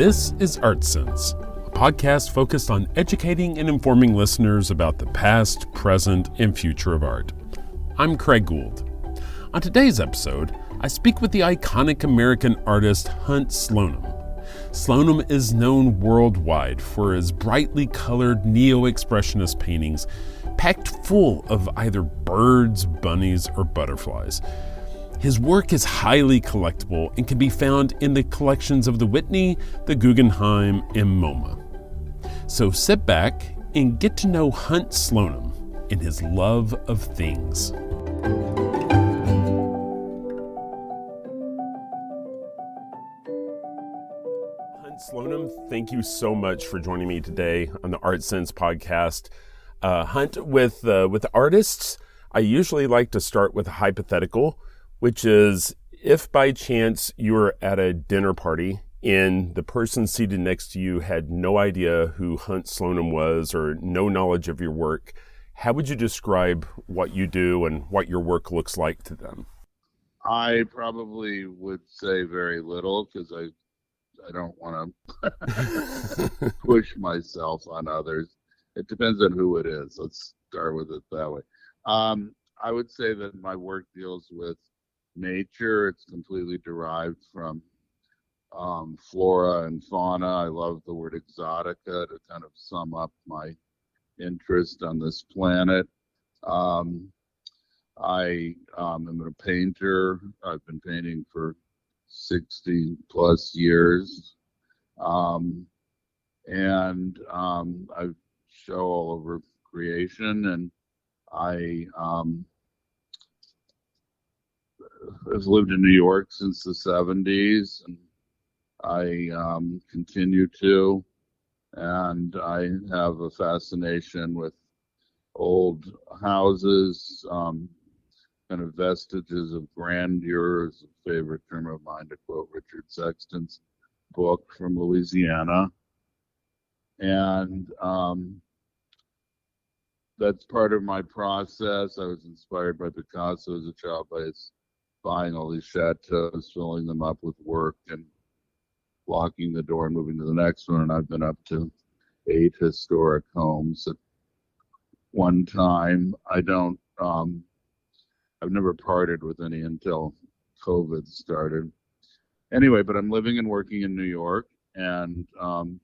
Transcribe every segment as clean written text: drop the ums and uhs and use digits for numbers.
This is Art Sense, a podcast focused on educating and informing listeners about the past, present, and future of art. I'm Craig Gould. On today's episode, I speak with the iconic American artist Hunt Slonem. Slonem is known worldwide for his brightly colored neo-expressionist paintings packed full of either birds, bunnies, or butterflies. His work is highly collectible and can be found in the collections of the Whitney, the Guggenheim, and MoMA. So sit back and get to know Hunt Slonem and his love of things. Hunt Slonem, thank you so much for joining me today on the Art Sense podcast. Hunt, with artists, I usually like to start with a hypothetical, which is if by chance you were at a dinner party and the person seated next to you had no idea who Hunt Slonem was or no knowledge of your work, how would you describe what you do and what your work looks like to them? I probably would say very little because I don't want to push myself on others. It depends on who it is. Let's start with it that way. I would say that my work deals with nature. It's completely derived from flora and fauna. I love the word exotica to kind of sum up my interest on this planet. I am a painter. I've been painting for 60 plus years. And I show all over creation, and I have lived in New York since the 70s, and I continue to, and I have a fascination with old houses, kind of vestiges of grandeur is a favorite term of mine, to quote Richard Sexton's book from Louisiana. And that's part of my process. I was inspired by Picasso as a child by his buying all these chateaus, filling them up with work, and locking the door and moving to the next one. And I've been up to 8 historic homes at one time. I've never parted with any until COVID started. Anyway, but I'm living and working in New York, and I'm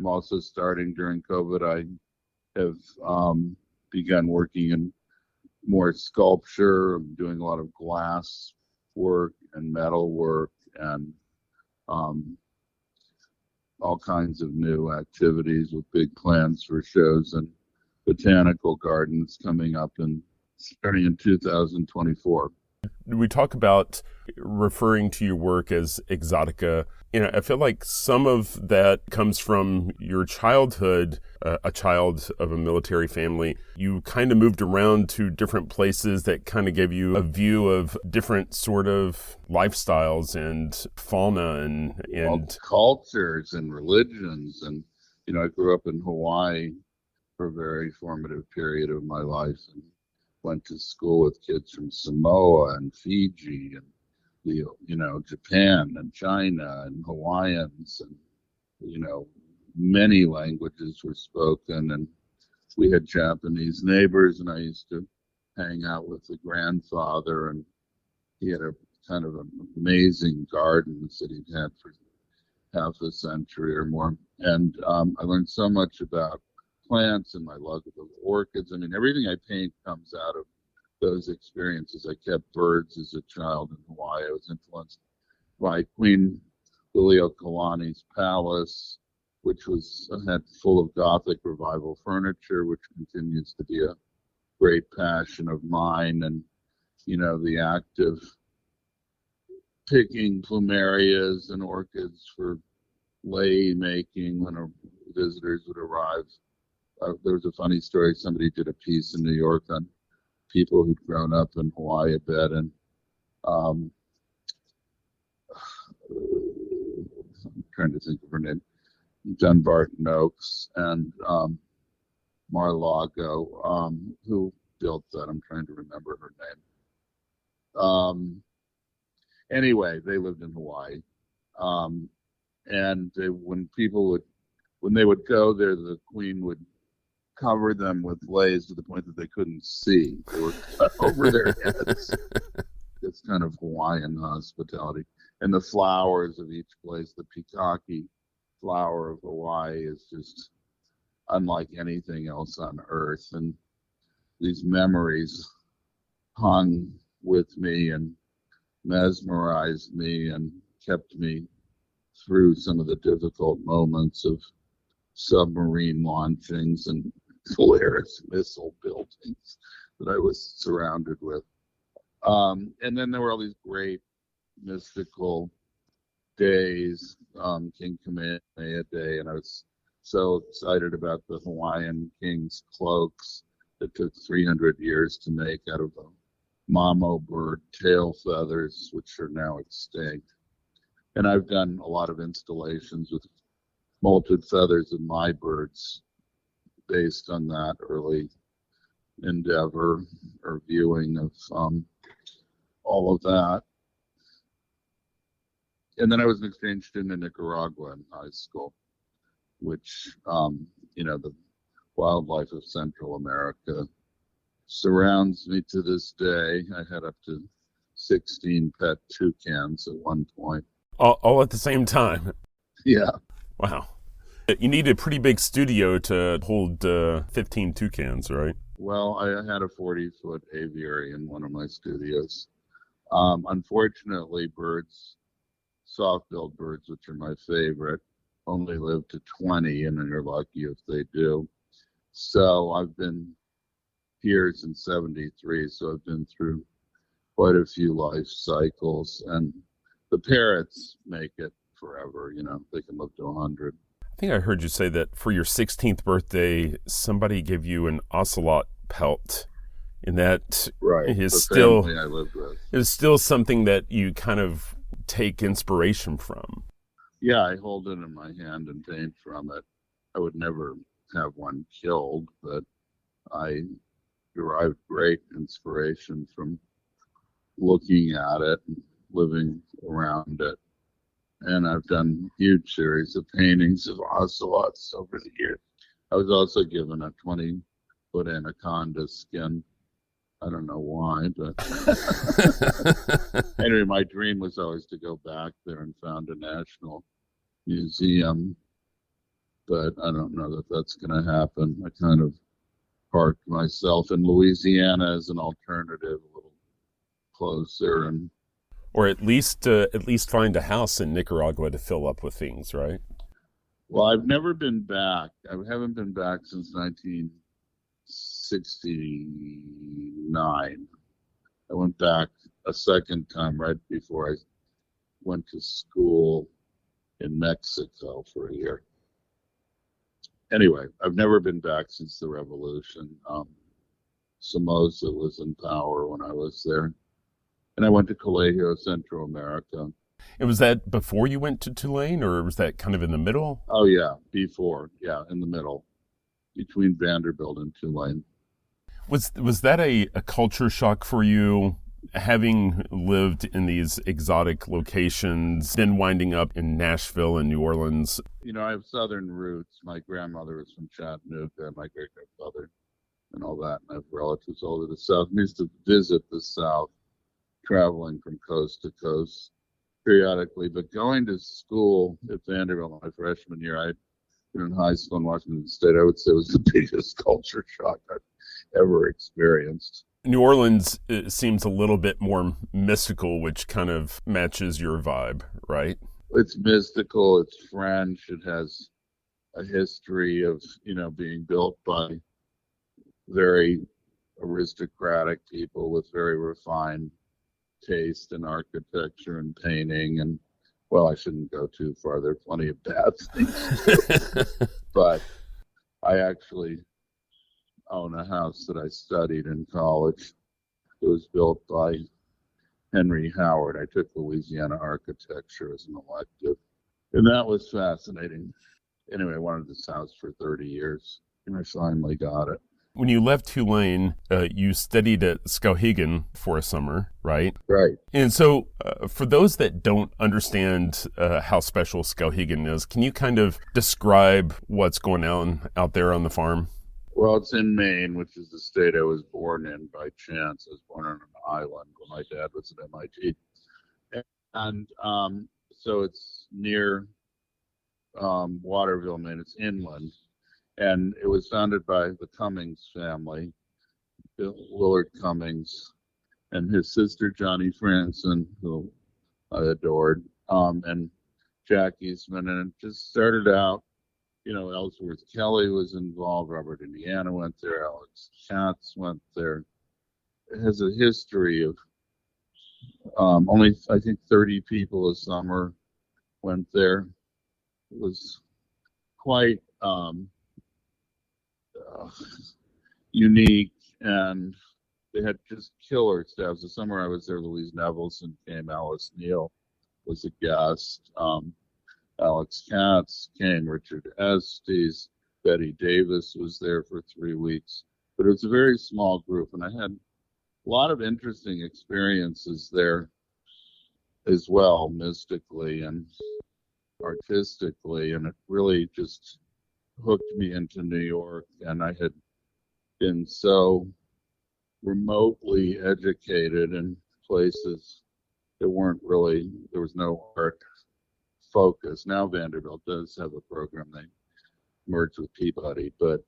also starting during COVID. I have begun working in more sculpture. I'm doing a lot of glass work and metal work and all kinds of new activities with big plans for shows and botanical gardens coming up starting in 2024. We talk about referring to your work as exotica. I feel like some of that comes from your childhood, a child of a military family. You kind of moved around to different places that kind of gave you a view of different sort of lifestyles and fauna and cultures and religions. And, I grew up in Hawaii for a very formative period of my life, and went to school with kids from Samoa and Fiji and Japan and China and Hawaiians, and many languages were spoken, and we had Japanese neighbors, and I used to hang out with the grandfather, and he had a kind of amazing gardens that he'd had for half a century or more, and I learned so much about plants and my love of orchids. I mean, everything I paint comes out of those experiences. I kept birds as a child in Hawaii. I was influenced by Queen Liliuokalani's palace, which had full of Gothic revival furniture, which continues to be a great passion of mine. And, the act of picking plumerias and orchids for lei making when visitors would arrive. There was a funny story. Somebody did a piece in New York on people who'd grown up in Hawaii a bit, and I'm trying to think of her name, Dunbarton Oaks and Mar-a-Lago, who built that. I'm trying to remember her name. Anyway, they lived in Hawaii. And when they would go there, the queen would cover them with leis to the point that they couldn't see. They were cut over their heads. It's kind of Hawaiian hospitality. And the flowers of each place, the pikaki flower of Hawaii is just unlike anything else on earth. And these memories hung with me and mesmerized me and kept me through some of the difficult moments of submarine launchings and Polaris missile buildings that I was surrounded with. And then there were all these great mystical days, King Kamehameha Day, and I was so excited about the Hawaiian king's cloaks that took 300 years to make out of the mamo bird tail feathers, which are now extinct. And I've done a lot of installations with molted feathers of my birds based on that early endeavor or viewing of all of that. And then I was an exchange student in Nicaragua in high school, which, the wildlife of Central America surrounds me to this day. I had up to 16 pet toucans at one point. All at the same time? Yeah. Wow. You need a pretty big studio to hold 15 toucans, right? Well, I had a 40-foot aviary in one of my studios. Unfortunately, soft-billed birds, which are my favorite, only live to 20, and you're lucky if they do. So I've been here since 73, so I've been through quite a few life cycles, and the parrots make it forever. They can live to 100. I think I heard you say that for your 16th birthday, somebody gave you an ocelot pelt, and that is still family I lived with. Is still something that you kind of take inspiration from. Yeah, I hold it in my hand and paint from it. I would never have one killed, but I derived great inspiration from looking at it and living around it. And I've done a huge series of paintings of ocelots over the years. I was also given a 20-foot anaconda skin. I don't know why, but anyway, my dream was always to go back there and found a national museum, but I don't know that that's going to happen. I kind of parked myself in Louisiana as an alternative, a little closer, and or at least find a house in Nicaragua to fill up with things, right? Well, I've never been back. I haven't been back since 1969. I went back a second time right before I went to school in Mexico for a year. Anyway, I've never been back since the revolution. Somoza was in power when I was there. And I went to Colegio, Central America. And was that before you went to Tulane, or was that kind of in the middle? Oh, yeah, before. Yeah, in the middle, between Vanderbilt and Tulane. Was that a culture shock for you, having lived in these exotic locations, then winding up in Nashville and New Orleans? I have Southern roots. My grandmother was from Chattanooga, my great-grandfather, and all that. And I have relatives all over the South. I used to visit the South, traveling from coast to coast periodically. But going to school at Vanderbilt my freshman year, I'd been in high school in Washington State, I would say it was the biggest culture shock I've ever experienced. New Orleans seems a little bit more mystical, which kind of matches your vibe, right? It's mystical, it's French, it has a history of, being built by very aristocratic people with very refined taste in architecture and painting. And, well, I shouldn't go too far. There are plenty of bad things too. But I actually own a house that I studied in college. It was built by Henry Howard. I took Louisiana architecture as an elective, and that was fascinating. Anyway, I wanted this house for 30 years, and I finally got it. When you left Tulane, you studied at Skowhegan for a summer, right? Right. And so for those that don't understand how special Skowhegan is, can you kind of describe what's going on out there on the farm? Well, it's in Maine, which is the state I was born in by chance. I was born on an island when my dad was at MIT. And so it's near Waterville, Maine. It's inland. And it was founded by the Cummings family, Bill Willard Cummings, and his sister, Johnny Franson, who I adored, and Jack Eastman. And it just started out, Ellsworth Kelly was involved, Robert Indiana went there, Alex Katz went there. It has a history of only, I think, 30 people a summer went there. It was quite unique, and they had just killer staff. The summer I was there, Louise Nevelson came, Alice Neal was a guest, Alex Katz came, Richard Estes, Betty Davis was there for 3 weeks. But it was a very small group, and I had a lot of interesting experiences there as well, mystically and artistically, and it really just hooked me into New York. And I had been so remotely educated in places that weren't really, there was no art focus. Now Vanderbilt does have a program, they merged with Peabody, but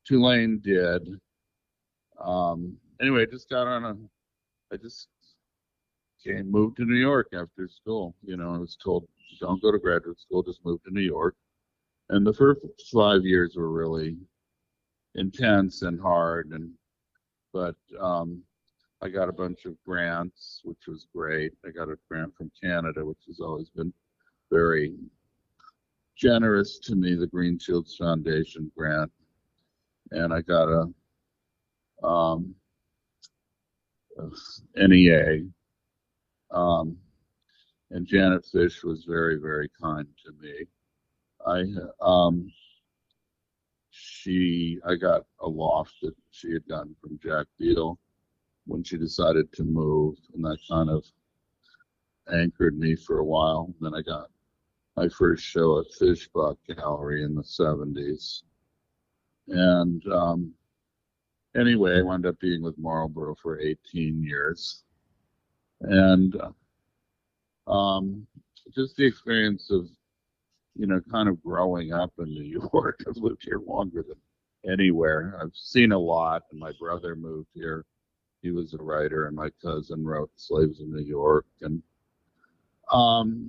Tulane did. Anyway, I just moved to New York after school. I was told, don't go to graduate school, just move to New York. And the first 5 years were really intense and hard, but I got a bunch of grants, which was great. I got a grant from Canada, which has always been very generous to me, the Green Shields Foundation grant. And I got a NEA. And Janet Fish was very, very kind to me. I got a loft that she had gotten from Jack Beadle when she decided to move, and that kind of anchored me for a while. Then I got my first show at Fishbuck Gallery in the 70s. And anyway, I wound up being with Marlboro for 18 years. And just the experience of, kind of growing up in New York. I've lived here longer than anywhere. I've seen a lot, and my brother moved here. He was a writer, and my cousin wrote Slaves of New York. And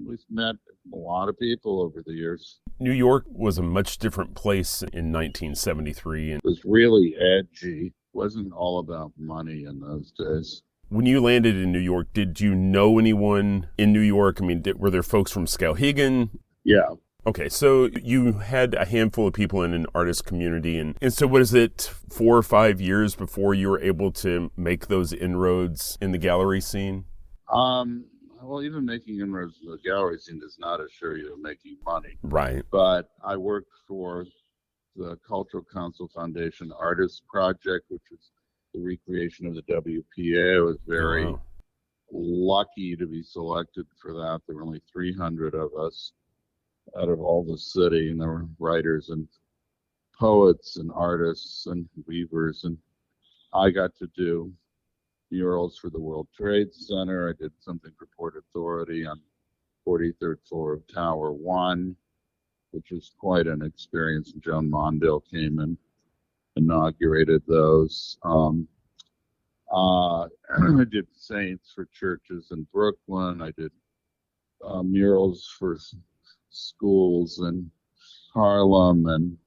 we've met a lot of people over the years. New York was a much different place in 1973. It was really edgy. It wasn't all about money in those days. When you landed in New York, did you know anyone in New York? I mean, were there folks from Skowhegan? Yeah. Okay, so you had a handful of people in an artist community. And so what is it, 4 or 5 years before you were able to make those inroads in the gallery scene? Well, even making inroads in the gallery scene does not assure you of making money. Right. But I worked for the Cultural Council Foundation Artists Project, which was the recreation of the WPA. I was very lucky to be selected for that. There were only 300 of us out of all the city, and there were writers and poets and artists and weavers, and I got to do murals for the World Trade Center. I did something for Port Authority on 43rd floor of Tower 1, which was quite an experience. Joan Mondale came and inaugurated those. I did saints for churches in Brooklyn. I did murals for schools in Harlem and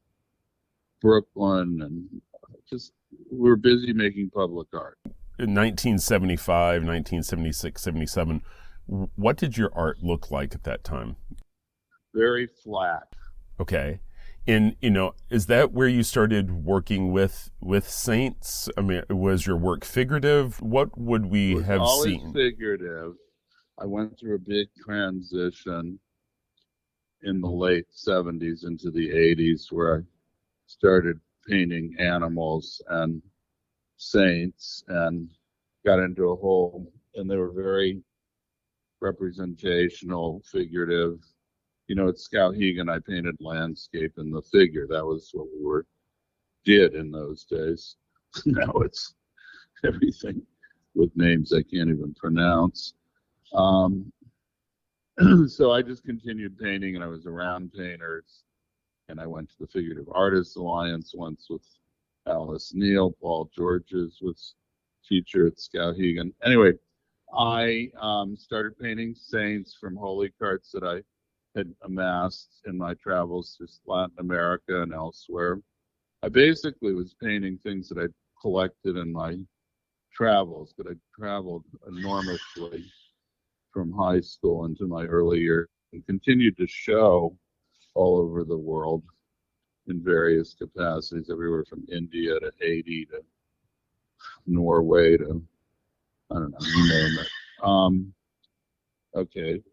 Brooklyn, and just we were busy making public art. In 1975, 1976, 77, what did your art look like at that time? Very flat. Okay. And, is that where you started working with saints? I mean, was your work figurative? What would we have always seen? Figurative. I went through a big transition in the late 70s into the 80s where I started painting animals and saints, and got into a whole, and they were very representational, figurative. At Skowhegan, I painted landscape and the figure. That was what we did in those days. Now it's everything with names I can't even pronounce. So I just continued painting, and I was around painters, and I went to the Figurative Artists Alliance once with Alice Neal. Paul Georges was teacher at Skowhegan. Anyway, I started painting saints from holy carts that I had amassed in my travels to Latin America and elsewhere. I basically was painting things that I'd collected in my travels, but I traveled enormously from high school into my early years and continued to show all over the world in various capacities, everywhere from India to Haiti to Norway to, I don't know, you name it. Okay.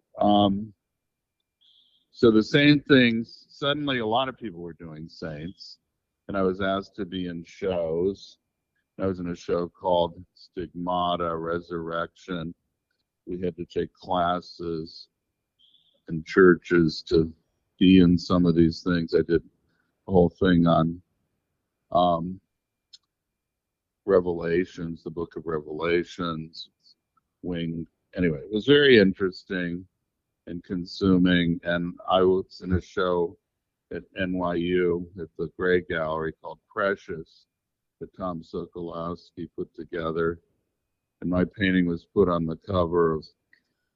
So the same things, suddenly a lot of people were doing saints, and I was asked to be in shows. I was in a show called Stigmata, Resurrection. We had to take classes in churches to be in some of these things. I did a whole thing on Revelations, the book of Revelations, Wing. Anyway, it was very interesting and consuming. And I was in a show at NYU at the Gray Gallery called Precious that Tom Sokolowski put together. And my painting was put on the cover of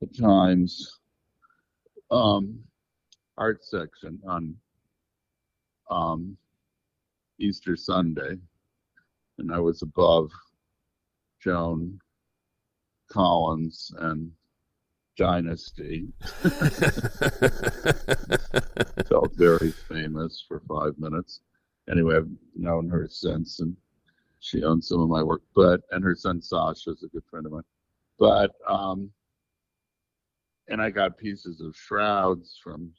the Times art section on Easter Sunday. And I was above Joan Collins and Dynasty. Felt very famous for 5 minutes. Anyway, I've known her since, and she owns some of my work. And her son Sasha is a good friend of mine. And I got pieces of shrouds from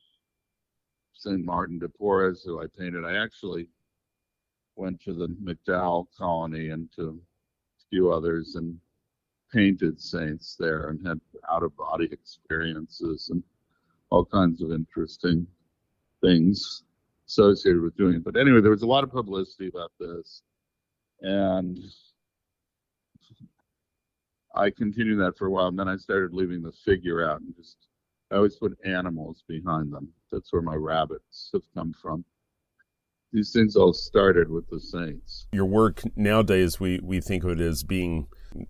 St. Martin de Porres, who I painted. I actually went to the McDowell colony and to a few others and painted saints there and had out-of-body experiences and all kinds of interesting things associated with doing it. But anyway, there was a lot of publicity about this, and I continued that for a while, and then I started leaving the figure out and I always put animals behind them. That's where my rabbits have come from. These things all started with the saints. Your work nowadays, we think of it as being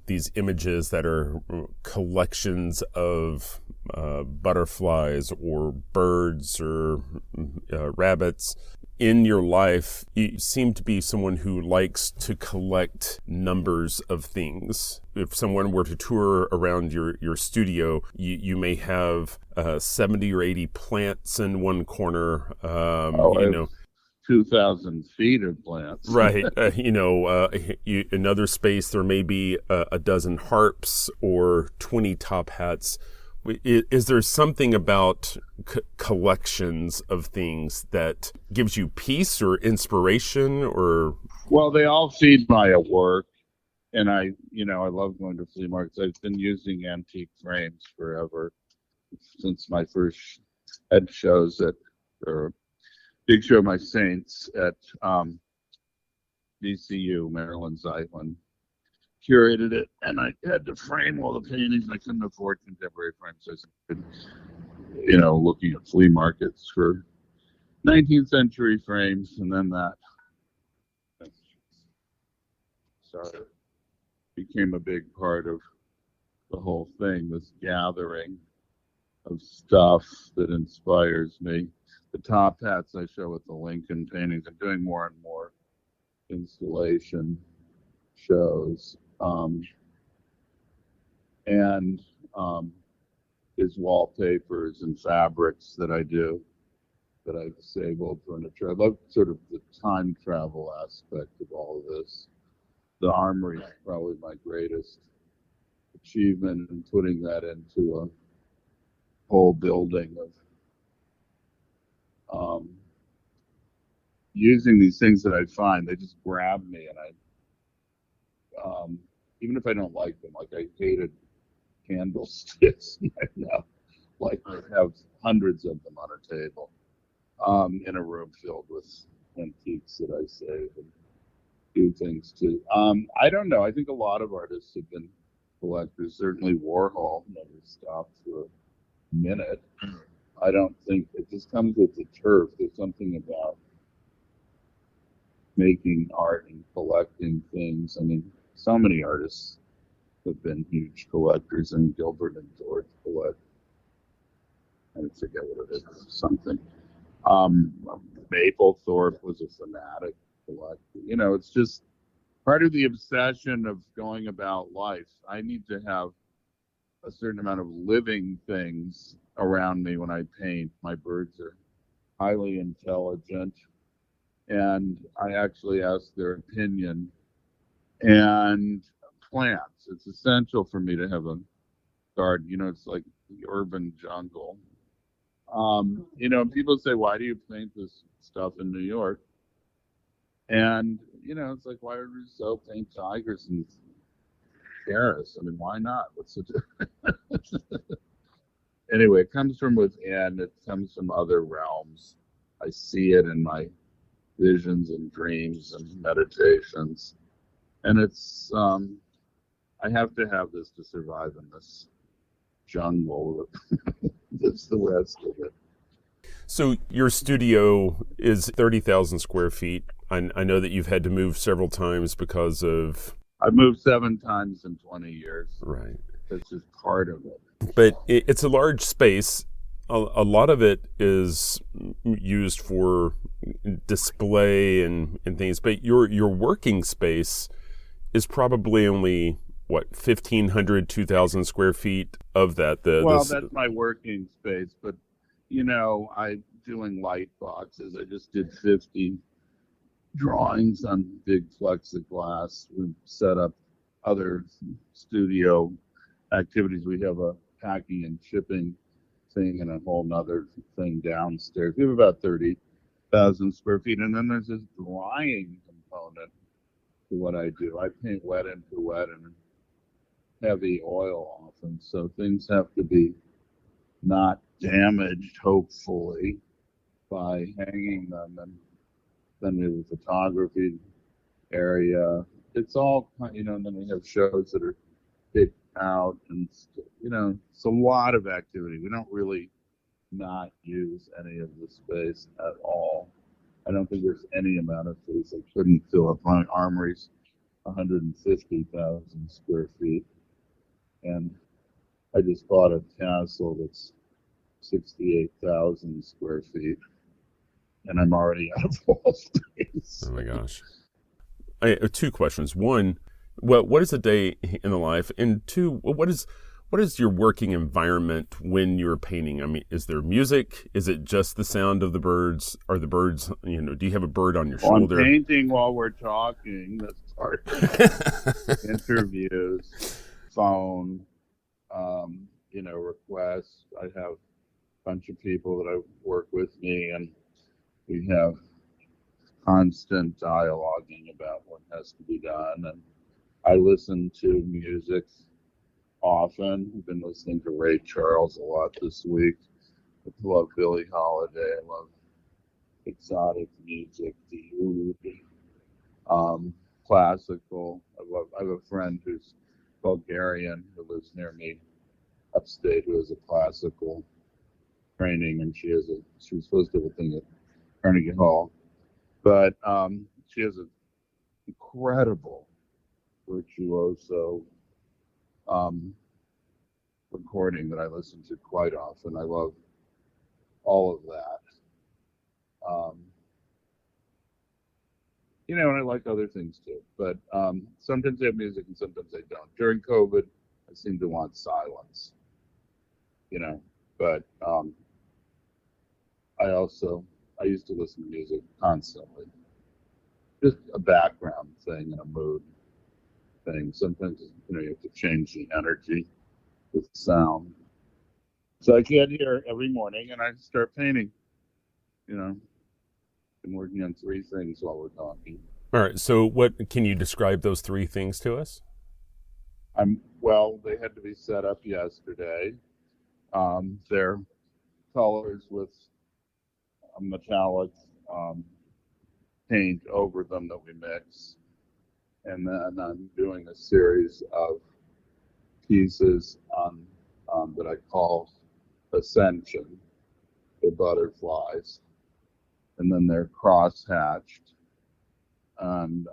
these images that are collections of butterflies or birds or rabbits. In your life, you seem to be someone who likes to collect numbers of things. If someone were to tour around your studio, you may have 70 or 80 plants in one corner. 2,000 feet of plants. Right. Another space, there may be a dozen harps or 20 top hats. Is there something about collections of things that gives you peace or inspiration or? Well, they all feed my work, and I love going to flea markets. I've been using antique frames forever, since my first head shows or big show of my saints at VCU, Maryland Zeitlin curated it, and I had to frame all the paintings. I couldn't afford contemporary frames, so I started, looking at flea markets for 19th century frames, and then that became a big part of the whole thing, this gathering of stuff that inspires me. The top hats I show with the Lincoln paintings. I'm doing more and more installation shows. His wallpapers and fabrics that I do, that I save old furniture. I love sort of the time travel aspect of all of this. The armory is probably my greatest achievement in putting that into a whole building of using these things that I find. They just grab me, and even if I don't like them, like I hated candlesticks. Now, like I have hundreds of them on a table, in a room filled with antiques that I save and do things to. I don't know. I think a lot of artists have been collectors. Certainly Warhol never stopped for a minute. I don't think it just comes with the turf. There's something about making art and collecting things. I mean, so many artists have been huge collectors, and Gilbert and George collect. I forget what it is, something. Mapplethorpe was a fanatic collector. It's just part of the obsession of going about life. I need to have a certain amount of living things around me when I paint. My birds are highly intelligent, and I actually ask their opinion. And plants. It's essential for me to have a garden. It's like the urban jungle. People say, why do you paint this stuff in New York? And, it's like, why would Rousseau paint tigers in Paris? I mean, why not? What's the difference? Anyway, it comes from within. It comes from other realms. I see it in my visions and dreams and meditations. And it's, I have to have this to survive in this jungle. That's the rest of it. So your studio is 30,000 square feet. I know that you've had to move several times because of... I've moved 7 times in 20 years. Right. That's just part of it. But it's a large space. A lot of it is used for display and things. But your working space is probably only, 1,500, 2,000 square feet of that? That's my working space. But, I'm doing light boxes. I just did 50 drawings on big plexiglass. We've set up other studio activities. We have a packing and shipping thing and a whole nother thing downstairs. We have about 30,000 square feet. And then there's this drying component to what I do. I paint wet into wet and heavy oil often, so things have to be not damaged, hopefully, by hanging them. And then we have a photography area. It's all, and then we have shows that are picked out, and it's a lot of activity. We don't really not use any of the space at all. I don't think there's any amount of space I couldn't fill up. My armory's 150,000 square feet. And I just bought a castle that's 68,000 square feet. And I'm already out of wall space. Oh my gosh. I have 2 questions. One, what is a day in the life? And 2, what is your working environment when you're painting? I mean, is there music? Is it just the sound of the birds? Are the birds, do you have a bird on your shoulder? I'm painting while we're talking. That's part of it. Interviews, phone, requests. I have a bunch of people that I work with me, and we have constant dialoguing about what has to be done. And I listen to music often. I've been listening to Ray Charles a lot this week. I love Billie Holiday. I love exotic music, the oud, classical. I have a friend who's Bulgarian who lives near me upstate who has a classical training, and she was supposed to have a thing at Carnegie Hall, but she has an incredible virtuoso recording that I listen to quite often. I love all of that. And I like other things too. But sometimes I have music and sometimes I don't. During COVID, I seem to want silence. But I used to listen to music constantly. Just a background thing and a mood thing. Sometimes, you have to change the energy with sound. So I get here every morning and I start painting. been working on three things while we're talking. All right. So, what can you describe those three things to us? Well, they had to be set up yesterday. They're colors with a metallic paint over them that we mix. And then I'm doing a series of pieces that I call Ascension. They're butterflies. And then they're cross-hatched. And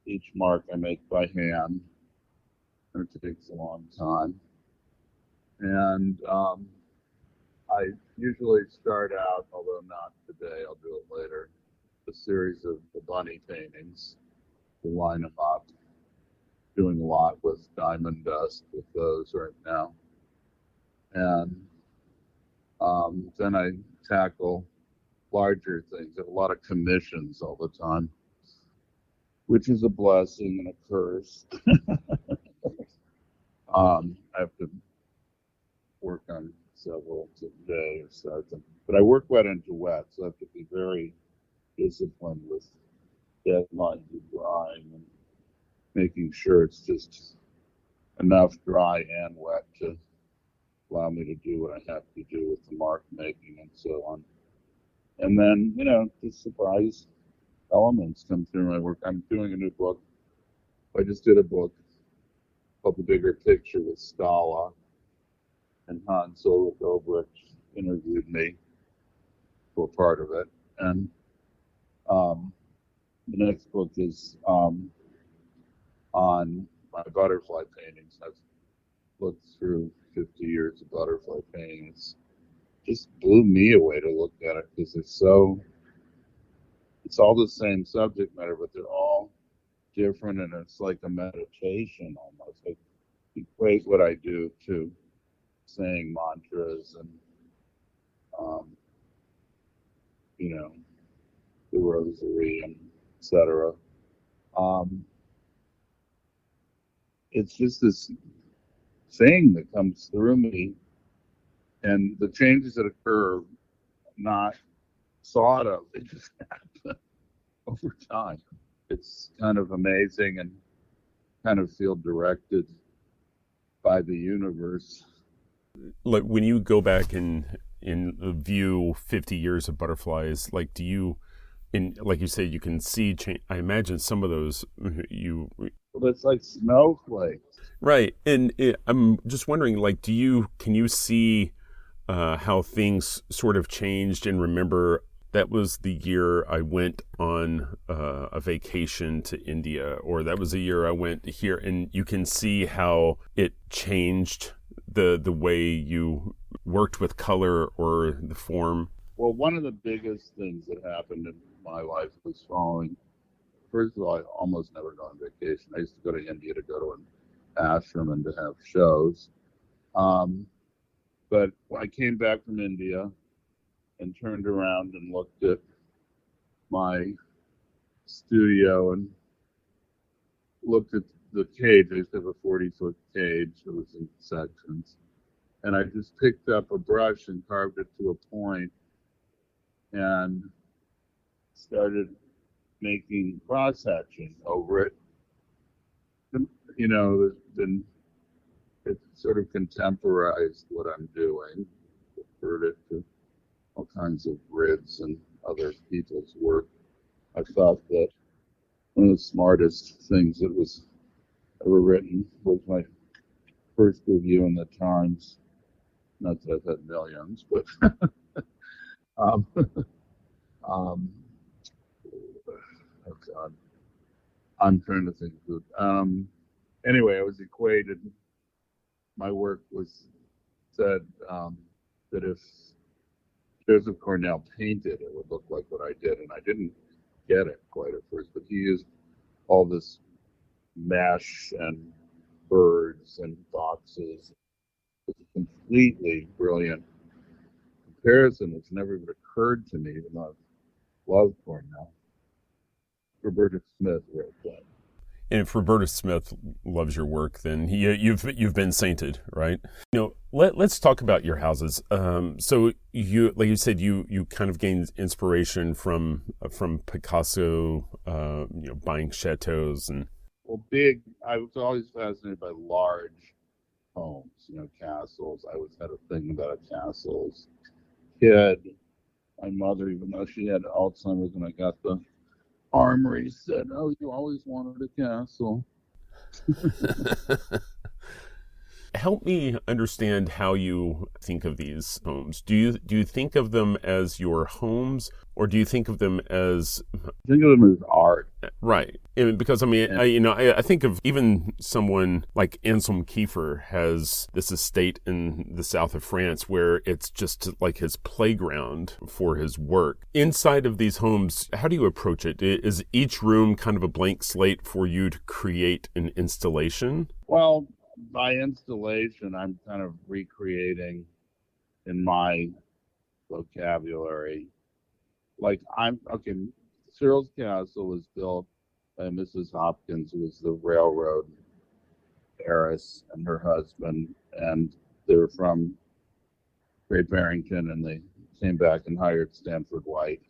each mark I make by hand. It takes a long time. And I usually start out, although not today, I'll do it later, a series of the bunny paintings to line them up. Doing a lot with diamond dust with those right now. And then I tackle larger things. I have a lot of commissions all the time, which is a blessing and a curse. I have to work on several today or start them. But I work wet into wet, so I have to be very disciplined with deadlines and drying and making sure it's just enough dry and wet to allow me to do what I have to do with the mark making and so on. And then, the surprise elements come through my work. I'm doing a new book. I just did a book called The Bigger Picture with Scala, and Hunt Slonem interviewed me for part of it. And the next book is on my butterfly paintings. I've looked through 50 years of butterfly paintings. Just blew me away to look at it because it's all the same subject matter, but they're all different, and it's like a meditation almost. I equate what I do to saying mantras and the rosary and etc. It's just this thing that comes through me, and the changes that occur are not thought of. They just happen over time. It's kind of amazing and kind of feel directed by the universe. Like when you go back and view 50 years of butterflies, like like you say, you can see change. I imagine some of those Well, it's like snowflakes. Right. And I'm just wondering, like, can you see how things sort of changed and remember that was the year I went on a vacation to India, or that was the year I went here, and you can see how it changed the way you worked with color or the form? Well, one of the biggest things that happened in my life was following. First of all, I almost never go on vacation. I used to go to India to go to an ashram and to have shows. But I came back from India and turned around and looked at my studio and looked at the cage. I used to have a 40-foot cage that was in sections. And I just picked up a brush and carved it to a point and started making cross-hatching over it. Then it sort of contemporized what I'm doing, referred it to all kinds of grids and other people's work. I thought that one of the smartest things that was ever written was my first review in the Times. Not that I've had millions, but oh God, I'm trying to think of it. Anyway, I was equated. My work was said that if Joseph Cornell painted, it would look like what I did, and I didn't get it quite at first. But he used all this mesh and birds and boxes. It's a completely brilliant comparison that's never even occurred to me, even though I've loved Cornell. Roberta Smith wrote that. And if Roberta Smith loves your work, then you've been sainted, right? Let's talk about your houses. So you, like you said, you kind of gained inspiration from Picasso, buying chateaus and. Well, I was always fascinated by large homes, castles. I always had a thing about a castles. Kid, my mother, even though she had Alzheimer's when I got the armory, said, "Oh, you always wanted a castle." Help me understand how you think of these homes. Do you think of them as your homes, or do you think of them as? Think of them as art, right? Because I think of even someone like Anselm Kiefer has this estate in the south of France where it's just like his playground for his work. Inside of these homes, how do you approach it? Is each room kind of a blank slate for you to create an installation? Well, by installation, I'm kind of recreating in my vocabulary. Like Cyril's castle was built by Mrs. Hopkins, who was the railroad heiress, and her husband, and they were from Great Barrington, and they came back and hired Stanford White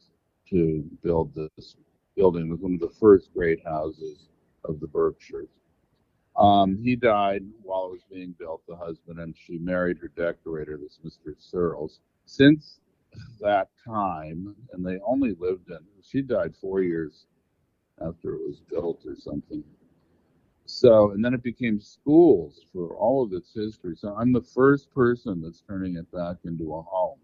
to build this building. It was one of the first great houses of the Berkshires. He died while it was being built, the husband, and she married her decorator, this Mr. Searles. Since that time, and they only lived she died 4 years after it was built or something. So, and then it became schools for all of its history. So I'm the first person that's turning it back into a home,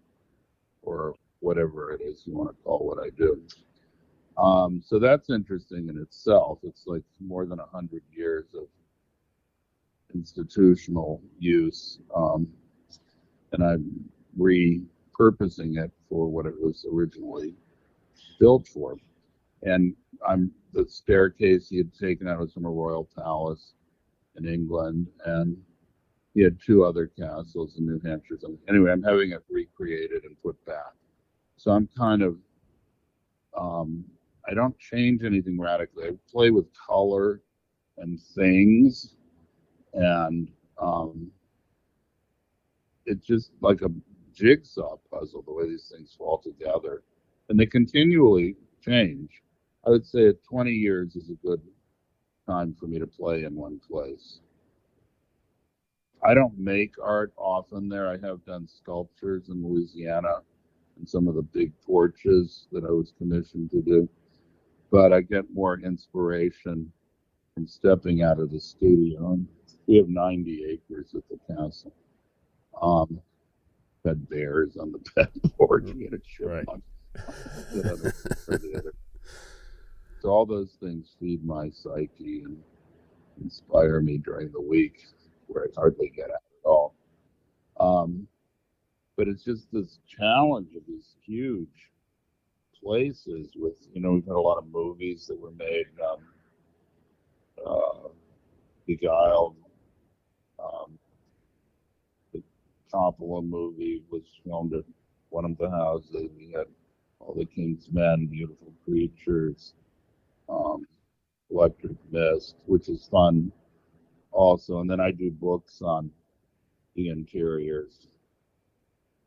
or whatever it is you want to call what I do. So that's interesting in itself. It's like more than 100 years of institutional use, and I'm repurposing it for what it was originally built for. And the staircase he had taken out was from a royal palace in England, and he had 2 other castles in New Hampshire. So anyway, I'm having it recreated and put back. So I'm kind of, I don't change anything radically. I play with color and things, and it's just like a jigsaw puzzle, the way these things fall together. And they continually change. I would say 20 years is a good time for me to play in one place. I don't make art often there. I have done sculptures in Louisiana and some of the big porches that I was commissioned to do. But I get more inspiration from stepping out of the studio. And we have 90 acres at the castle. Had bears on the back porch. We had a chipmunk. Right. So all those things feed my psyche and inspire me during the week, where I hardly get out at all. But it's just this challenge of these huge places with, we've had a lot of movies that were made, Beguiled. The Coppola movie was filmed at one of the houses. We had All the King's Men, Beautiful Creatures, Electric Mist, which is fun also. And then I do books on the interiors,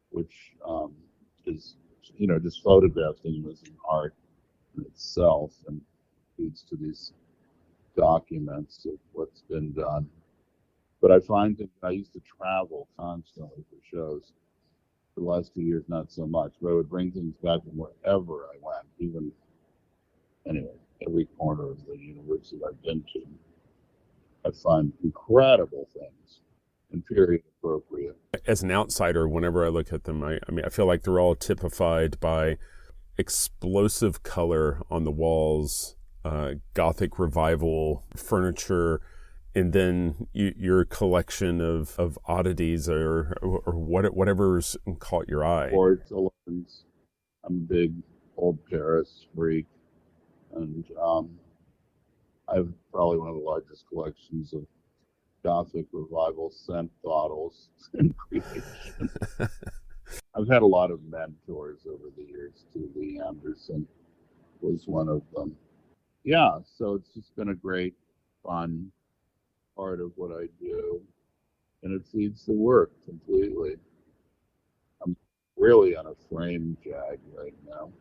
which is, just photographing as an art in itself, and leads to these documents of what's been done. But I find that I used to travel constantly for shows. For the last 2 years, not so much, but I would bring things back from wherever I went, every corner of the universe that I've been to. I find incredible things and period appropriate. As an outsider, whenever I look at them, I feel like they're all typified by explosive color on the walls, Gothic revival furniture, and then your collection of oddities or whatever's caught your eye. Porcelains. I'm a big old Paris freak, and I have probably one of the largest collections of Gothic revival scent bottles in creation. I've had a lot of mentors over the years too. Lee Anderson was one of them. Yeah, so it's just been a great, fun part of what I do, and it feeds the work completely. I'm really on a frame jag right now.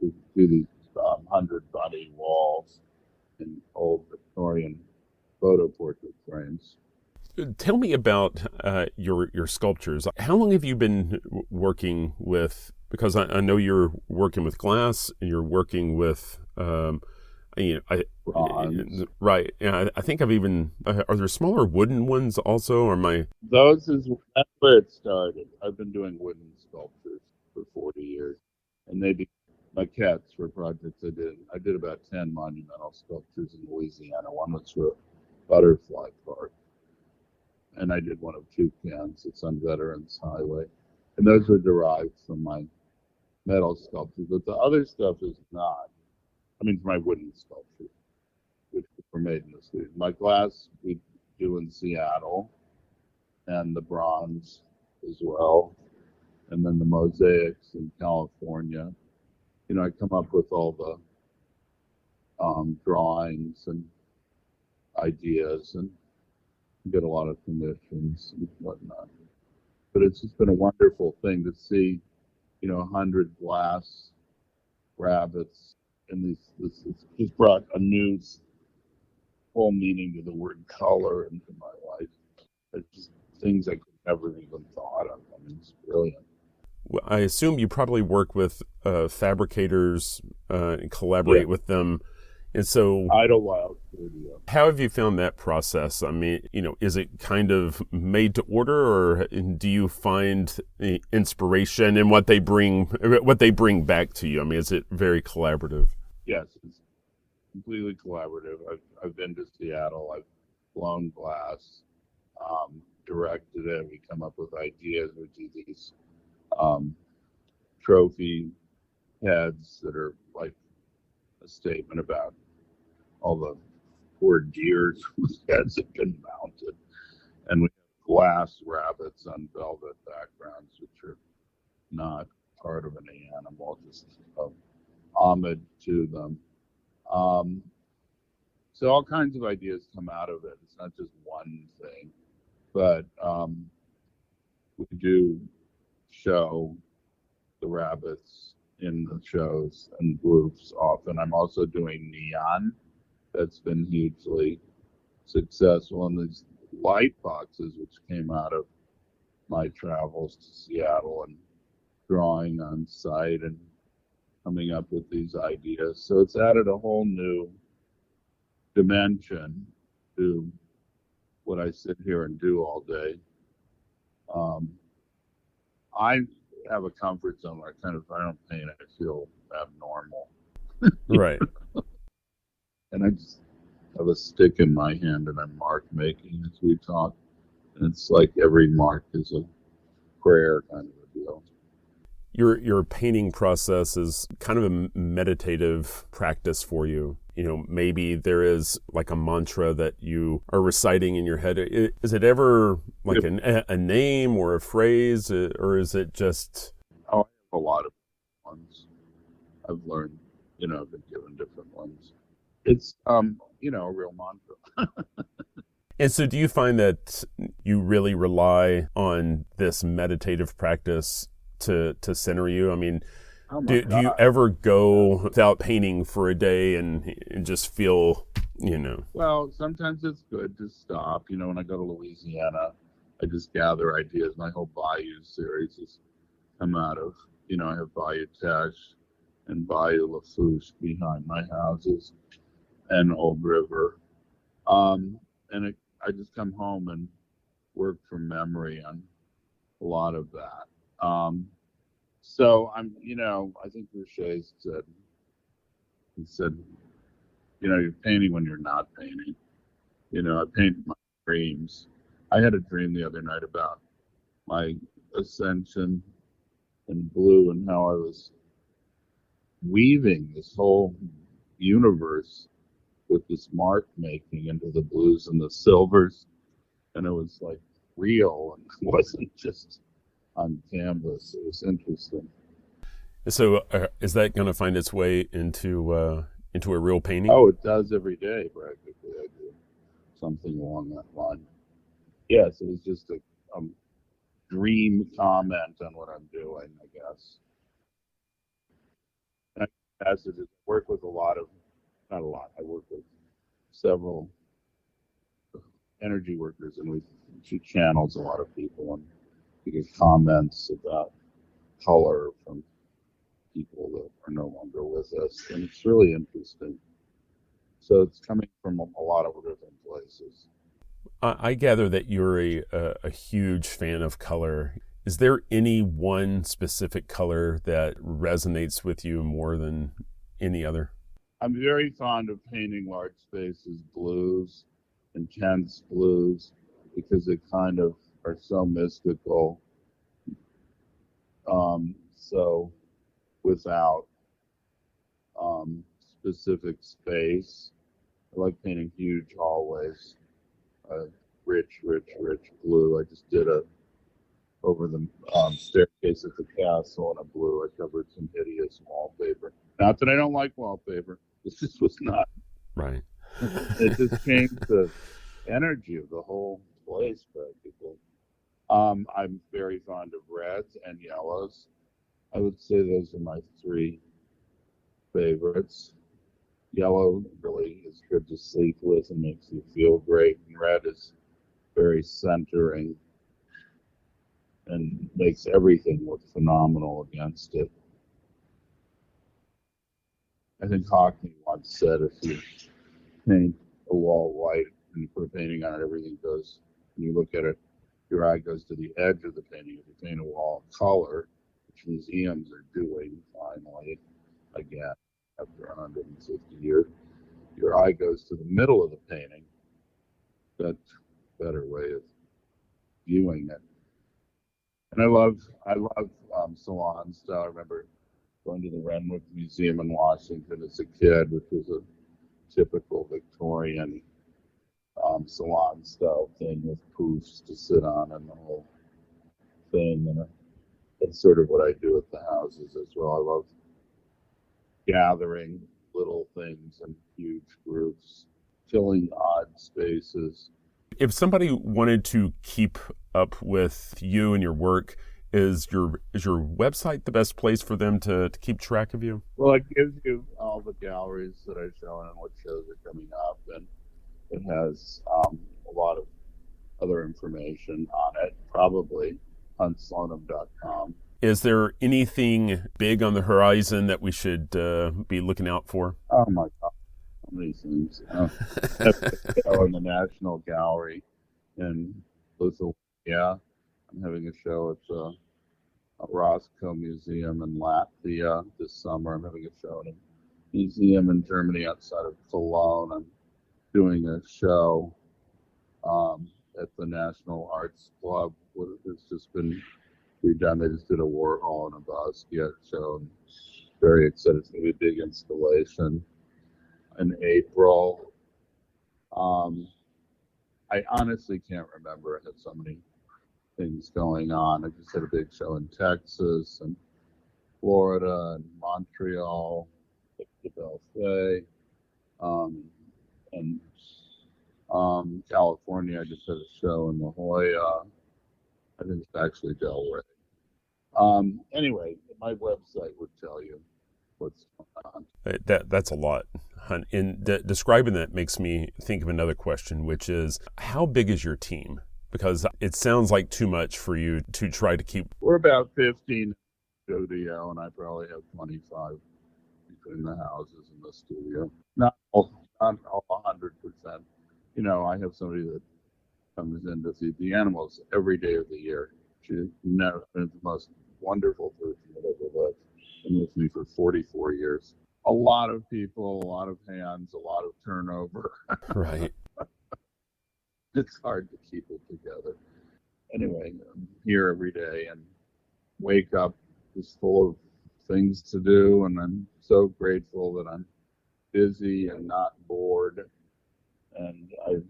We do these 100 bunny walls in old Victorian photo portrait frames. Tell me about your sculptures. How long have you been working with? Because I know you're working with glass and you're working with, Bronze. right. Yeah, I think I've even. Are there smaller wooden ones also? Or my That's where it started. I've been doing wooden sculptures for 40 years, and they became maquettes for projects I did. I did about 10 monumental sculptures in Louisiana. One was for a butterfly park, and I did one of toucans. It's on Veterans Highway, and those were derived from my metal sculptures. But the other stuff is not. I mean, for my wooden sculptures, which were made in the studio. My glass we do in Seattle, and the bronze as well, and then the mosaics in California. I come up with all the drawings and ideas and get a lot of commissions and whatnot. But it's just been a wonderful thing to see, 100 glass rabbits, and this just brought a new whole meaning to the word color into my life. It's just things I could never even thought of. I mean, it's brilliant. I assume you probably work with fabricators and collaborate with them. And so, Idlewild Studio. how have you found that process? I mean, is it kind of made to order, or do you find inspiration in what they bring back to you? I mean, is it very collaborative? Yes, it's completely collaborative. I've been to Seattle. I've blown glass, directed it. We come up with ideas. We do these trophy heads that are like a statement about all the poor deers whose heads have been mounted. And we have glass rabbits on velvet backgrounds, which are not part of any animal, just homage to them. So all kinds of ideas come out of it. It's not just one thing, but we do show the rabbits in the shows and groups often. I'm also doing neon. That's been hugely successful. And these light boxes, which came out of my travels to Seattle and drawing on site and coming up with these ideas. So it's added a whole new dimension to what I sit here and do all day. I have a comfort zone where I don't paint, I feel abnormal. Right. And I just have a stick in my hand and I'm mark making as we talk. And it's like every mark is a prayer kind of a deal. Your painting process is kind of a meditative practice for you. Maybe there is like a mantra that you are reciting in your head. Is it ever like a name or a phrase, or is it just? Oh, I have a lot of ones. I've learned, I've been given different ones. It's, a real mantra. And so do you find that you really rely on this meditative practice to center you? I mean, do you ever go without painting for a day and just feel, Well, sometimes it's good to stop. When I go to Louisiana, I just gather ideas. My whole Bayou series has come out of, I have Bayou Teche and Bayou Lafourche behind my houses and Old River. I just come home and work from memory on a lot of that. So I think Boucher said, you're painting when you're not painting. I paint my dreams. I had a dream the other night about my ascension in blue and how I was weaving this whole universe with this mark making into the blues and the silvers. And it was like real and it wasn't just on canvas. It was interesting. So is that going to find its way into a real painting? Oh, it does every day practically. I do something along that line. Yes, it was just a dream comment on what I'm doing, I guess. And as it is, I work with not a lot, I work with several energy workers, and she channels a lot of people, and we get comments about color from people that are no longer with us, and it's really interesting. So it's coming from a lot of different places. I gather that you're a huge fan of color. Is there any one specific color that resonates with you more than any other? I'm very fond of painting large spaces blues, intense blues, because they kind of are so mystical. So without specific space, I like painting huge hallways, rich blue. I just did over the staircase at the castle in a blue. I covered some hideous wallpaper. Not that I don't like wallpaper. This just was not. Right. It just changed the energy of the whole place, practically. I'm very fond of reds and yellows. I would say those are my three favorites. Yellow really is good to sleep with and makes you feel great. And red is very centering and makes everything look phenomenal against it. I think Hockney once said if you paint a wall white and you put a painting on it, everything goes, when you look at it, your eye goes to the edge of the painting. If you paint a wall color, which museums are doing finally, again, after 150 years, your eye goes to the middle of the painting. That's a better way of viewing it. And I love salon style. I remember going to the Renwick Museum in Washington as a kid, which was a typical Victorian salon style thing with poofs to sit on and the whole thing. And it's sort of what I do at the houses as well. I love gathering little things in huge groups, filling odd spaces. If somebody wanted to keep up with you and your work, is your website the best place for them to keep track of you? Well, it gives you all the galleries that I show and what shows are coming up, and it has a lot of other information on it, probably huntslonem.com. Is there anything big on the horizon that we should be looking out for? Oh my God, so many things. In the National Gallery in Lithuania. I'm having a show at the Roscoe Museum in Latvia this summer. I'm having a show in a museum in Germany outside of Cologne. I'm doing a show at the National Arts Club. It's just been redone. They just did a Warhol and a Basquiat show. I'm very excited. It's going to be a big installation in April. I honestly can't remember. I had so many things going on. I just had a big show in Texas and Florida and Montreal, the Belfay, and California. I just had a show in La Jolla. I think it's actually Delray. Anyway, my website would tell you what's going on. That's a lot, Hunt. And describing that makes me think of another question, which is, how big is your team? Because it sounds like too much for you to try to keep. We're about 15 studio, and I probably have 25 between the houses and the studio. Not 100%. You know, I have somebody that comes in to feed the animals every day of the year. She's the most wonderful person that ever lived. Been with me for 44 years. A lot of people, a lot of hands, a lot of turnover. Right. It's hard to keep it together. Anyway, I'm here every day and wake up just full of things to do, and I'm so grateful that I'm busy and not bored. And I,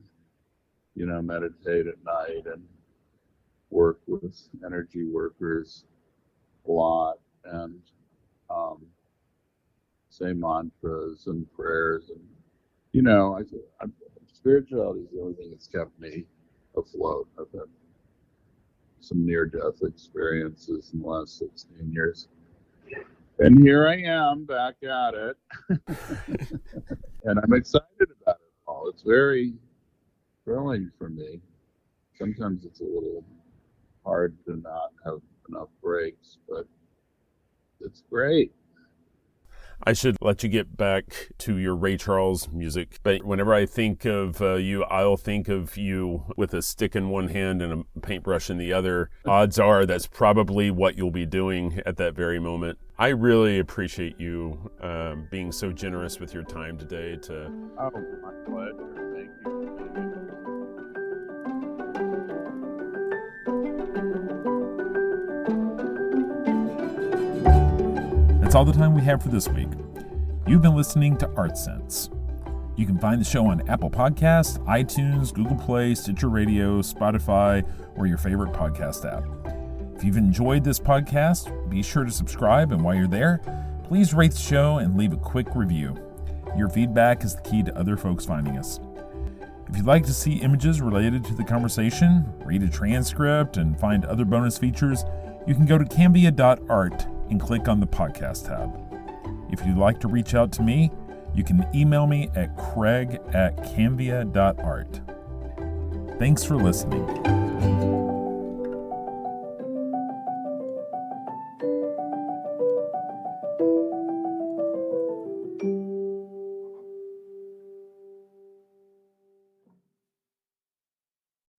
meditate at night and work with energy workers a lot, and say mantras and prayers, and I just spirituality is the only thing that's kept me afloat. I've had some near-death experiences in the last 16 years. And here I am back at it. And I'm excited about it all. It's very thrilling for me. Sometimes it's a little hard to not have enough breaks, but it's great. I should let you get back to your Ray Charles music, but whenever I think of you, I'll think of you with a stick in one hand and a paintbrush in the other. Odds are that's probably what you'll be doing at that very moment. I really appreciate you being so generous with your time today. Oh, my pleasure. Thank you. That's all the time we have for this week. You've been listening to Art Sense. You can find the show on Apple Podcasts, iTunes, Google Play, Stitcher Radio, Spotify, or your favorite podcast app. If you've enjoyed this podcast, be sure to subscribe, and while you're there, please rate the show and leave a quick review. Your feedback is the key to other folks finding us. If you'd like to see images related to the conversation, read a transcript, and find other bonus features, you can go to canvia.art and click on the podcast tab. If you'd like to reach out to me, you can email me at craig@canvia.art. Thanks for listening.